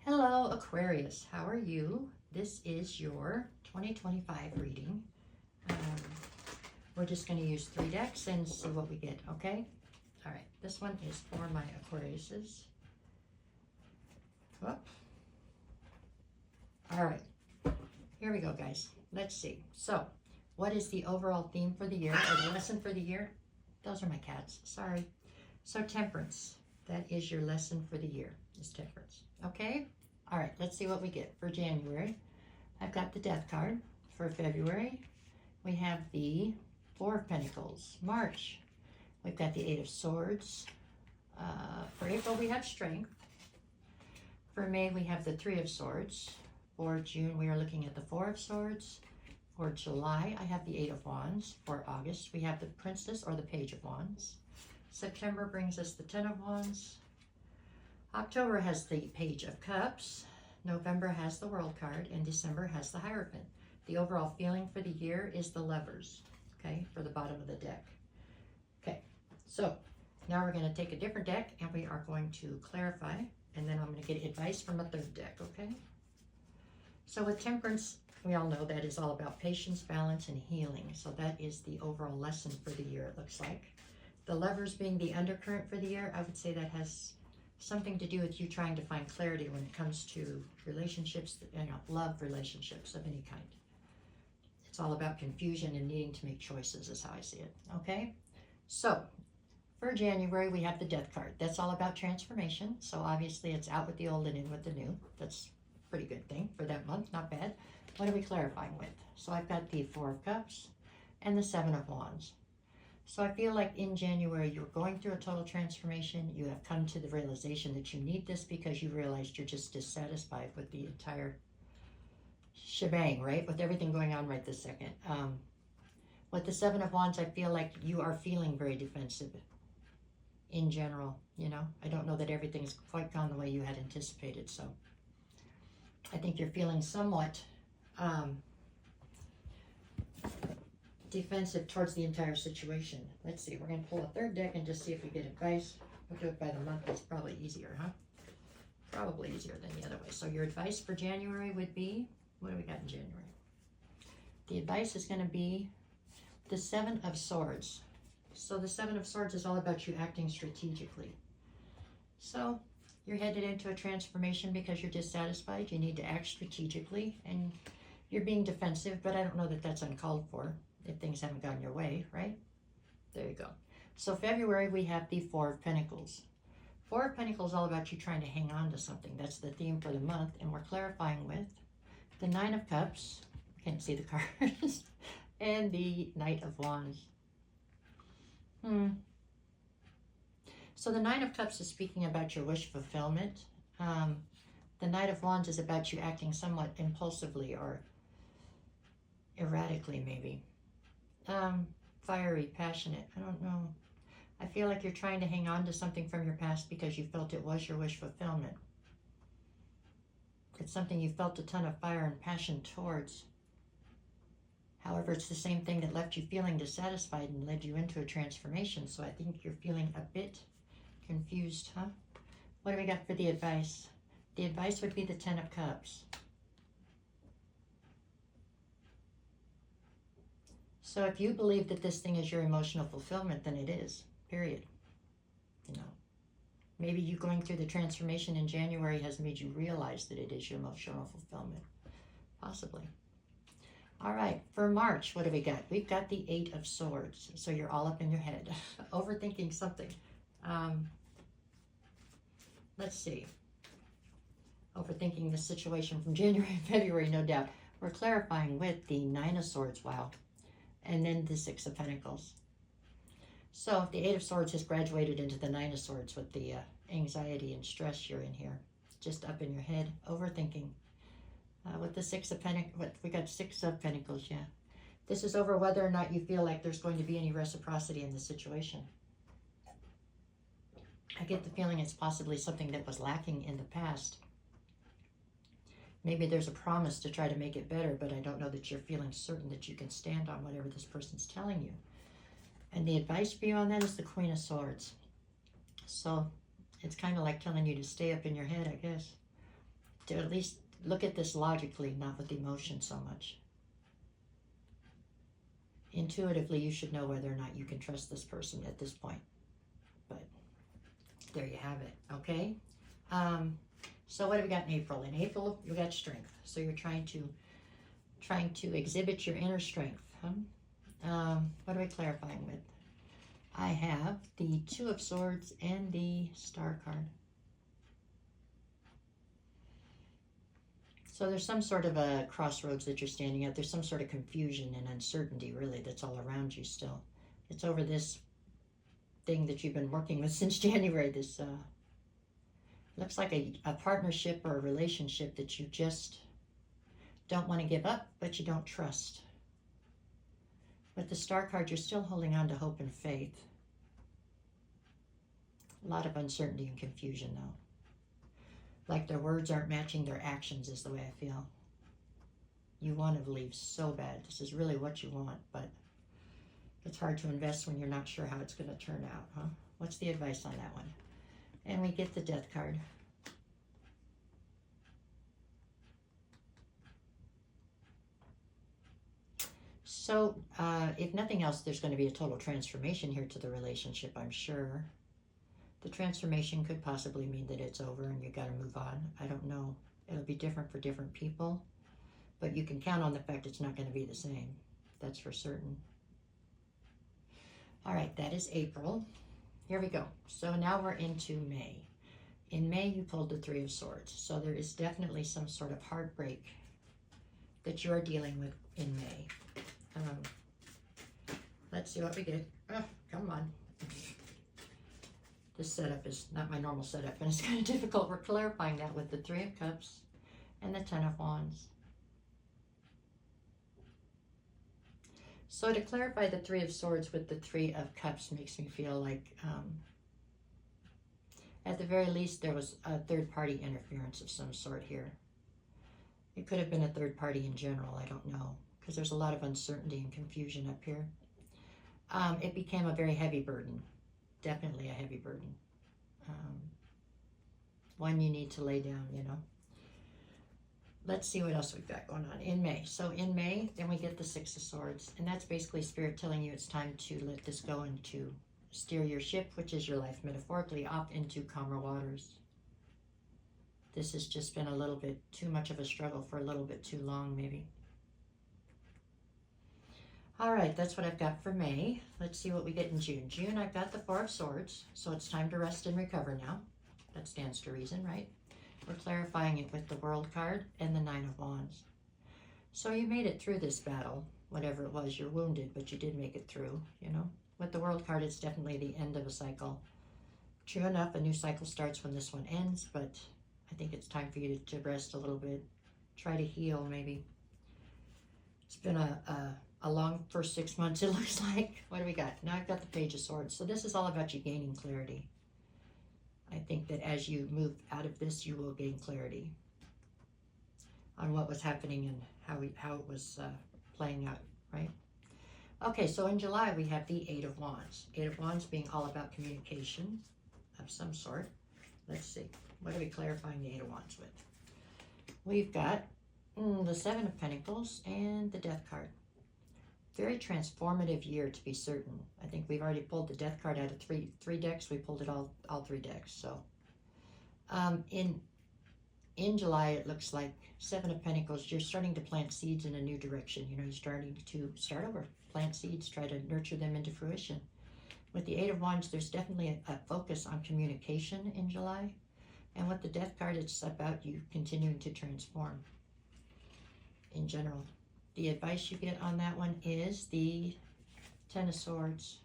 Hello, Aquarius. How are you? This is your 2025 reading. Um, we're just going to use 3 decks and see what we get, okay? All right, this one is for my Aquariuses. Whoop. All right, here we go, guys. Let's see. So, what is the overall theme for the year, or the lesson for the year? Those are my cats. Sorry. So, temperance. That is your lesson for the year, is temperance. Okay? All right, let's see what we get for January. I've got the Death card. For February, we have the Four of Pentacles. March, we've got the Eight of Swords. For April, we have Strength. For May, we have the Three of Swords. For June, we are looking at the Four of Swords. For July, I have the Eight of Wands. For August, we have the Princess or the Page of Wands. September brings us the Ten of Wands. October has the Page of Cups. November has the World card. And December has the Hierophant. The overall feeling for the year is the Lovers, okay, for the bottom of the deck. Okay, so now we're going to take a different deck and we are going to clarify. And then I'm going to get advice from a third deck, okay? So with Temperance, we all know that is all about patience, balance, and healing. So that is the overall lesson for the year, it looks like. The Lovers being the undercurrent for the year, I would say that has something to do with you trying to find clarity when it comes to relationships, love relationships of any kind. It's all about confusion and needing to make choices is how I see it, okay? So, for January, we have the Death card. That's all about transformation. So obviously it's out with the old and in with the new. That's a pretty good thing for that month, not bad. What are we clarifying with? So I've got the Four of Cups and the Seven of Wands. So I feel like in January, you're going through a total transformation. You have come to the realization that you need this because you realized you're just dissatisfied with the entire shebang, right? With everything going on right this second. With the Seven of Wands, I feel like you are feeling very defensive in general. You know, I don't know that everything's quite gone the way you had anticipated. So I think you're feeling somewhat defensive towards the entire situation. Let's see, we're going to pull a third deck and just see if we get advice. We'll do it by the month. It's probably easier, huh? Probably easier than the other way. So your advice for January would be, what do we got in January? The advice is going to be the Seven of Swords. So the Seven of Swords is all about you acting strategically. So you're headed into a transformation because you're dissatisfied. You need to act strategically and you're being defensive, but I don't know that that's uncalled for if things haven't gone your way, right? There you go. So February, we have the Four of Pentacles. Four of Pentacles is all about you trying to hang on to something. That's the theme for the month. And we're clarifying with the Nine of Cups. Can't see the cards. And the Knight of Wands. So the Nine of Cups is speaking about your wish fulfillment. The Knight of Wands is about you acting somewhat impulsively or erratically, maybe. Fiery, passionate, I don't know. I feel like you're trying to hang on to something from your past because you felt it was your wish fulfillment. It's something you felt a ton of fire and passion towards. However, it's the same thing that left you feeling dissatisfied and led you into a transformation. So I think you're feeling a bit confused, huh? What do we got for the advice? The advice would be the Ten of Cups. So if you believe that this thing is your emotional fulfillment, then it is, period. You know, maybe you going through the transformation in January has made you realize that it is your emotional fulfillment. Possibly. All right, for March, what do we got? We've got the Eight of Swords. So you're all up in your head, overthinking something. Let's see. Overthinking the situation from January and February, no doubt. We're clarifying with the Nine of Swords, wow. And then the Six of Pentacles. So the Eight of Swords has graduated into the Nine of Swords with the anxiety and stress you're in here. Just up in your head, overthinking. With the Six of Pentacles, we got Six of Pentacles, yeah. This is over whether or not you feel like there's going to be any reciprocity in the situation. I get the feeling it's possibly something that was lacking in the past. Maybe there's a promise to try to make it better, but I don't know that you're feeling certain that you can stand on whatever this person's telling you. And the advice for you on that is the Queen of Swords. So it's kind of like telling you to stay up in your head, I guess. to at least look at this logically, not with emotion so much. Intuitively, you should know whether or not you can trust this person at this point. But there you have it, okay? So what have we got in April? In April, you got strength. So you're trying to exhibit your inner strength. What are we clarifying with? I have the Two of Swords and the Star card. So there's some sort of a crossroads that you're standing at. There's some sort of confusion and uncertainty, really, that's all around you still. It's over this thing that you've been working with since January. This looks like a partnership or a relationship that you just don't want to give up, but you don't trust. With the Star card, you're still holding on to hope and faith. A lot of uncertainty and confusion, though. Like their words aren't matching their actions is the way I feel. You want to leave so bad. This is really what you want, but it's hard to invest when you're not sure how it's going to turn out, huh? What's the advice on that one? And we get the Death card. So, if nothing else, there's going to be a total transformation here to the relationship, I'm sure. The transformation could possibly mean that it's over and you got to move on. I don't know. It'll be different for different people. But you can count on the fact it's not going to be the same. That's for certain. All right, that is April. Here we go. So now we're into May. In May, you pulled the Three of Swords. So there is definitely some sort of heartbreak that you are dealing with in May. Let's see what we get. Oh, come on. This setup is not my normal setup, and it's kind of difficult. We're clarifying that with the Three of Cups and the Ten of Wands. So to clarify the Three of Swords with the Three of Cups makes me feel like, at the very least, there was a third-party interference of some sort here. It could have been a third party in general, I don't know, because there's a lot of uncertainty and confusion up here. It became a very heavy burden. Definitely a heavy burden. One you need to lay down, you know. Let's see what else we've got going on in May. So in May, then we get the Six of Swords. And that's basically Spirit telling you it's time to let this go and to steer your ship, which is your life metaphorically, off into calmer waters. This has just been a little bit too much of a struggle for a little bit too long, maybe. All right, that's what I've got for May. Let's see what we get in June. June, I've got the Four of Swords, so it's time to rest and recover now. That stands to reason, right? We're clarifying it with the World card and the Nine of Wands. So you made it through this battle, whatever it was. You're wounded, but you did make it through, you know. With the World card, it's definitely the end of a cycle. True enough, a new cycle starts when this one ends, but I think it's time for you to rest a little bit. Try to heal, maybe. It's been a long first 6 months, it looks like. What do we got? Now I've got the Page of Swords. So this is all about you gaining clarity. I think that as you move out of this, you will gain clarity on what was happening and how it was playing out, right? Okay, so in July, we have the Eight of Wands. Eight of Wands being all about communication of some sort. Let's see. What are we clarifying the Eight of Wands with? We've got the Seven of Pentacles and the Death card. Very transformative year, to be certain. I think we've already pulled the Death card out of three decks. We pulled it all three decks. So in July, it looks like Seven of Pentacles, you're starting to plant seeds in a new direction. You know, you're starting to start over, plant seeds, try to nurture them into fruition. With the Eight of Wands, there's definitely a focus on communication in July. And with the Death card, it's about you continuing to transform in general. The advice you get on that one is the Ten of Swords.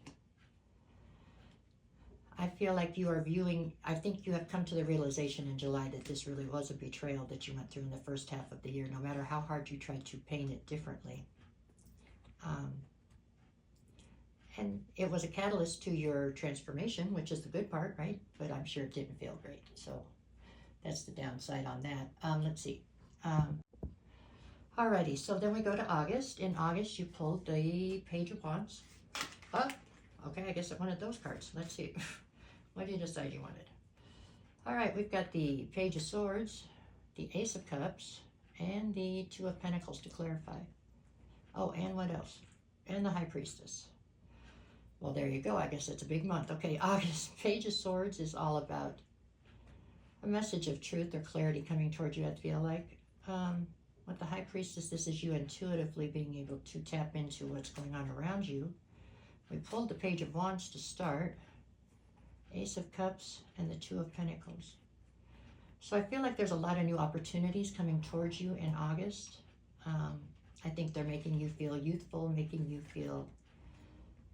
I feel like you are viewing, I think you have come to the realization in July that this really was a betrayal that you went through in the first half of the year, no matter how hard you tried to paint it differently. And it was a catalyst to your transformation, which is the good part, right? But I'm sure it didn't feel great. So that's the downside on that. Let's see. Alrighty, so then we go to August. In August, you pulled the Page of Wands. Oh, okay, I guess I wanted those cards. Let's see. What did you decide you wanted? All right, we've got the Page of Swords, the Ace of Cups, and the Two of Pentacles to clarify. Oh, and what else? And the High Priestess. Well, there you go. I guess it's a big month. Okay, August. Page of Swords is all about a message of truth or clarity coming towards you, I feel like. With the High Priestess, this is you intuitively being able to tap into what's going on around you. We pulled the Page of Wands to start. Ace of Cups and the Two of Pentacles. So I feel like there's a lot of new opportunities coming towards you in August. I think they're making you feel youthful, making you feel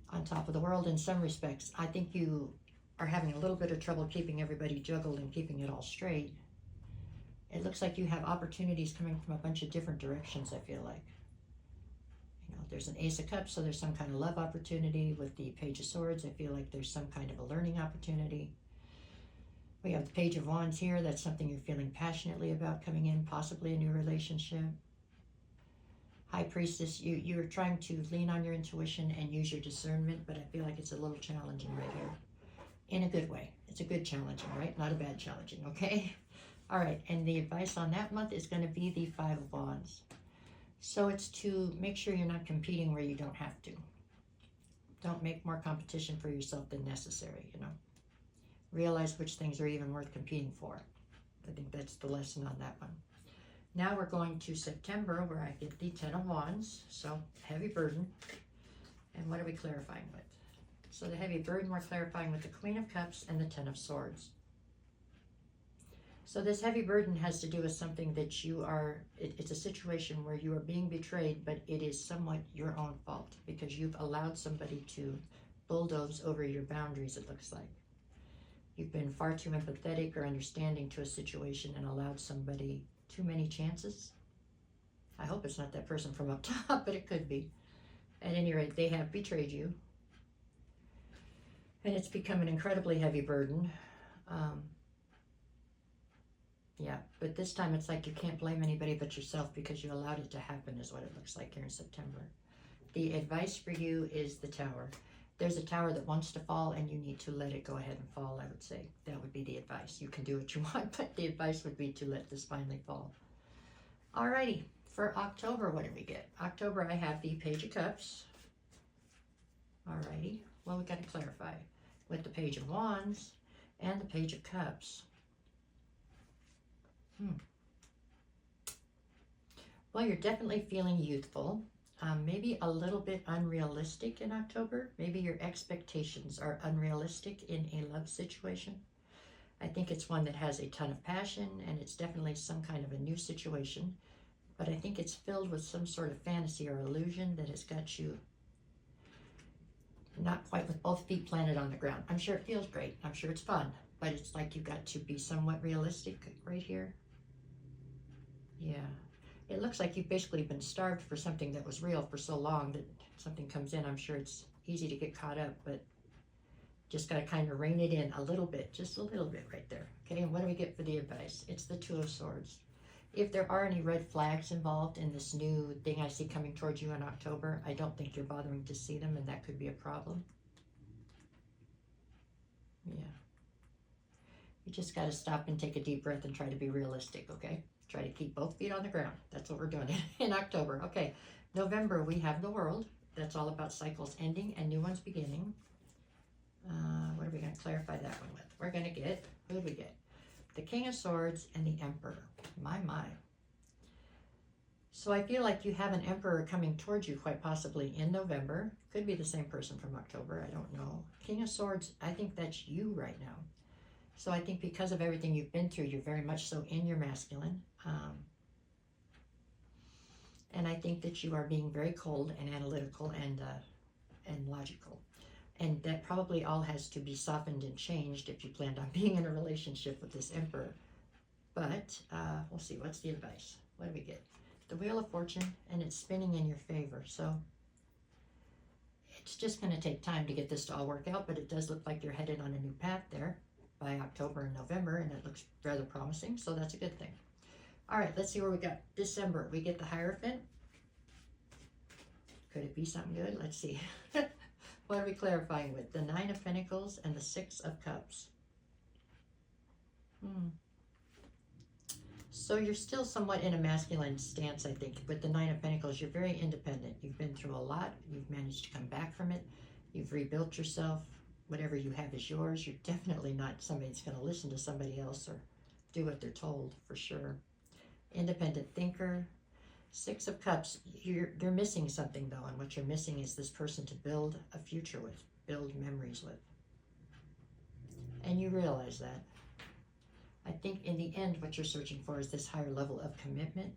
on top of the world in some respects. I think you are having a little bit of trouble keeping everybody juggled and keeping it all straight. It looks like you have opportunities coming from a bunch of different directions, I feel like. You know, there's an Ace of Cups, so there's some kind of love opportunity. With the Page of Swords, I feel like there's some kind of a learning opportunity. We have the Page of Wands here. That's something you're feeling passionately about coming in, possibly a new relationship. High Priestess, you're trying to lean on your intuition and use your discernment, but I feel like it's a little challenging right here. In a good way. It's a good challenging, right? Not a bad challenging, okay? All right, and the advice on that month is going to be the Five of Wands. So it's to make sure you're not competing where you don't have to. Don't make more competition for yourself than necessary, you know. Realize which things are even worth competing for. I think that's the lesson on that one. Now we're going to September, where I get the Ten of Wands, so heavy burden. And what are we clarifying with? So the heavy burden, we're clarifying with the Queen of Cups and the Ten of Swords. So this heavy burden has to do with something that you are, it's a situation where you are being betrayed, but it is somewhat your own fault because you've allowed somebody to bulldoze over your boundaries, it looks like. You've been far too empathetic or understanding to a situation and allowed somebody too many chances. I hope it's not that person from up top, but it could be. At any rate, they have betrayed you. And it's become an incredibly heavy burden. Yeah, but this time it's like you can't blame anybody but yourself because you allowed it to happen, is what it looks like here in September. The advice for you is the Tower. There's a tower that wants to fall and you need to let it go ahead and fall, I would say. That would be the advice. You can do what you want, but the advice would be to let this finally fall. Alrighty, for October, what do we get? October, I have the Page of Cups. Alrighty, well, we got to clarify with the Page of Wands and the Page of Cups. Well, you're definitely feeling youthful. Maybe a little bit unrealistic in October. Maybe your expectations are unrealistic in a love situation. I think it's one that has a ton of passion, and it's definitely some kind of a new situation. But I think it's filled with some sort of fantasy or illusion that has got you not quite with both feet planted on the ground. I'm sure it feels great. I'm sure it's fun. But it's like you've got to be somewhat realistic right here. Yeah. It looks like you've basically been starved for something that was real for so long that something comes in. I'm sure it's easy to get caught up, but just got to kind of rein it in a little bit, just a little bit right there. Okay, and what do we get for the advice? It's the Two of Swords. If there are any red flags involved in this new thing I see coming towards you in October, I don't think you're bothering to see them, and that could be a problem. Yeah. You just got to stop and take a deep breath and try to be realistic, okay? Try to keep both feet on the ground. That's what we're doing in October. Okay, November, we have the World. That's all about cycles ending and new ones beginning. What are we going to clarify that one with? We're going to get, who do we get? The King of Swords and the Emperor. My. So I feel like you have an Emperor coming towards you quite possibly in November. Could be the same person from October. I don't know. King of Swords, I think that's you right now. So I think because of everything you've been through, you're very much so in your masculine. And I think that you are being very cold and analytical and logical. And that probably all has to be softened and changed if you planned on being in a relationship with this Emperor. But we'll see. What's the advice? What do we get? The Wheel of Fortune, and it's spinning in your favor. So it's just going to take time to get this to all work out, but it does look like you're headed on a new path there by October and November, and it looks rather promising, so that's a good thing. All right, let's see where we got. December, we get the Hierophant. Could it be something good? Let's see. What are we clarifying with? The Nine of Pentacles and the Six of Cups. So you're still somewhat in a masculine stance, I think. With the Nine of Pentacles, you're very independent. You've been through a lot. You've managed to come back from it. You've rebuilt yourself. Whatever you have is yours. You're definitely not somebody that's going to listen to somebody else or do what they're told, for sure. Independent thinker. Six of Cups. You're missing something, though, and what you're missing is this person to build a future with, build memories with. And you realize that. I think in the end, what you're searching for is this higher level of commitment.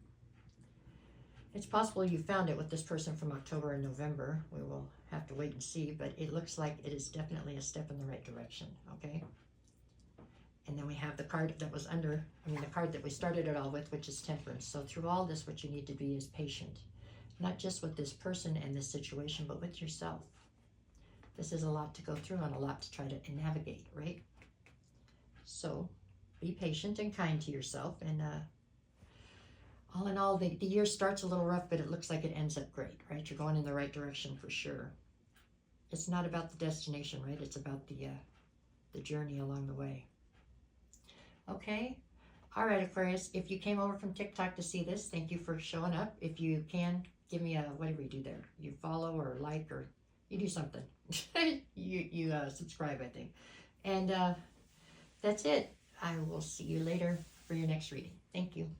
It's possible you found it with this person from October and November. We will have to wait and see, but it looks like it is definitely a step in the right direction, okay? And then we have the card that was under, the card that we started it all with, which is Temperance. So through all this, what you need to be is patient. Not just with this person and this situation, but with yourself. This is a lot to go through and a lot to try to navigate, right? So be patient and kind to yourself. And all in all, the year starts a little rough, but it looks like it ends up great, right? You're going in the right direction for sure. It's not about the destination, right? It's about the journey along the way. Okay. All right, Aquarius. If you came over from TikTok to see this, thank you for showing up. If you can, give me a, whatever you do there. You follow or like or you do something. you subscribe, I think. And that's it. I will see you later for your next reading. Thank you.